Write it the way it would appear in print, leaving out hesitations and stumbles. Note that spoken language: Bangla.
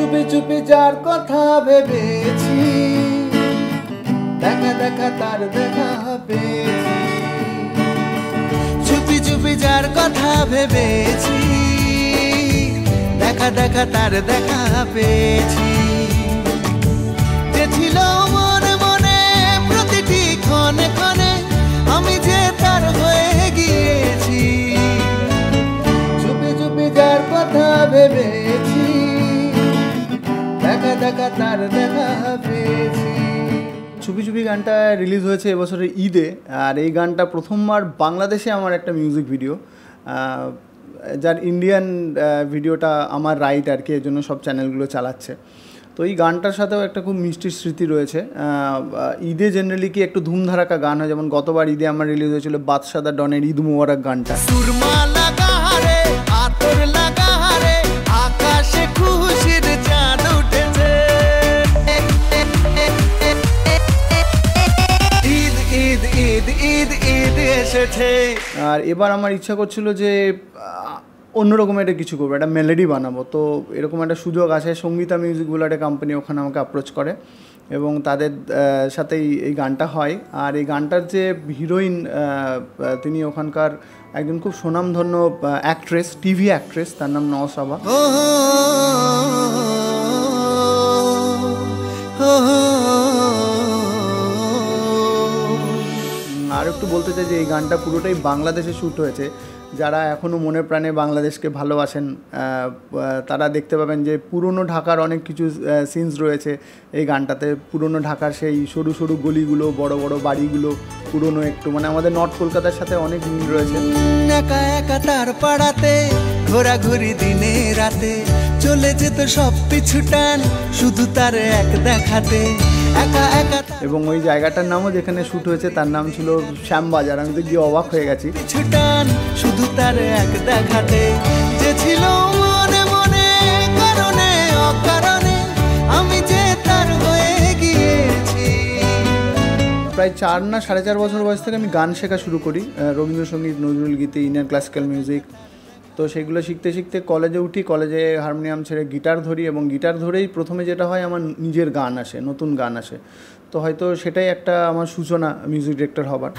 চুপি চুপি যার কথা ভেবেছি, দেখা দেখা তার দেখা পেয়েছি। চুপি চুপি যার কথা ভেবেছি, দেখা দেখা তার দেখা পেয়েছি। যে ছিল মনে মনে প্রতিটি ক্ষণে ক্ষণে, আমি যে তার হয়ে গিয়েছি। চুপি চুপি যার কথা ভেবেছি, দেখা দেখা তার দেখা পেয়েছি। চুপি চুপি গানটা রিলিজ হয়েছে এবছরের ঈদে, আর এই গানটা প্রথমবার বাংলাদেশে আমার একটা মিউজিক ভিডিও, যার ইন্ডিয়ান ভিডিওটা আমার রাইট আর কি, এর জন্য সব চ্যানেলগুলো চালাচ্ছে। তো এই গানটার সাথেও একটা খুব মিষ্টি স্মৃতি রয়েছে। ঈদে জেনারেলি কি একটু ধুমধারাকা গান হয়, যেমন গতবার ঈদে আমার রিলিজ হয়েছিল বাদশা দা ডনের ঈদ মুবারক গানটা। সুরমা লাগা রে আতর লাগা রে, আকাশে খুশির চাঁদ উঠেছে। ঈদ ঈদ ঈদ ঈদ ঈদ এসেছে। আর এবার আমার ইচ্ছা করছিল যে অন্যরকম একটা কিছু করবো, একটা মেলোডি বানাবো। তো এরকম একটা সুযোগ আসে, সঙ্গীতা মিউজিক বলে একটা কোম্পানি ওখানে আমাকে অ্যাপ্রোচ করে এবং তাদের সাথেই এই গানটা হয়। আর এই গানটার যে হিরোইন, তিনি ওখানকার একজন খুব সুনামধন্য অ্যাক্ট্রেস, টিভি অ্যাক্ট্রেস, তার নাম নওসাবা। আর একটু বলতে চাই যে এই গানটা পুরোটাই বাংলাদেশে শ্যুট হয়েছে। যারা এখনও মনে প্রাণে বাংলাদেশকে ভালোবাসেন তারা দেখতে পাবেন যে পুরনো ঢাকার অনেক কিছু সিনস রয়েছে এই গানটাতে। পুরনো ঢাকার সেই সরু সরু গলিগুলো, বড় বড় বাড়িগুলো, পুরনো একটু মানে আমাদের নর্থ কলকাতার সাথে অনেক মিল রয়েছে। একা একা তার পাড়াতে ঘোরাঘুরি দিনে রাতে, চলে যেত সব পিছু টান শুধু তার এক দেখাতে। একা একা, এবং ওই জায়গাটার নামও যেখানে শ্যুট হয়েছে তার নাম ছিল শ্যামবাজার। আমি তো গিয়ে অবাক হয়ে গেছি। ছুটান শুধু তার এক দেখাতে, যে ছিল মনে মনে কারণে অকারণে, আমি যে তার হয়ে গিয়েছি। প্রায় 4 না 4.5 বছর বয়স থেকে আমি গান শেখা শুরু করি, রবীন্দ্রসঙ্গীত, নজরুল গীতি, ইন্ডিয়ান ক্লাসিক্যাল মিউজিক। তো সেগুলো শিখতে শিখতে কলেজে উঠি, কলেজে হারমোনিয়াম ছেড়ে গিটার ধরি, এবং গিটার ধরেই প্রথমে যেটা হয় আমার নিজের গান আসে, নতুন গান আসে। তো হয়তো সেটাই একটা আমার সূচনা মিউজিক ডিরেক্টর হবার।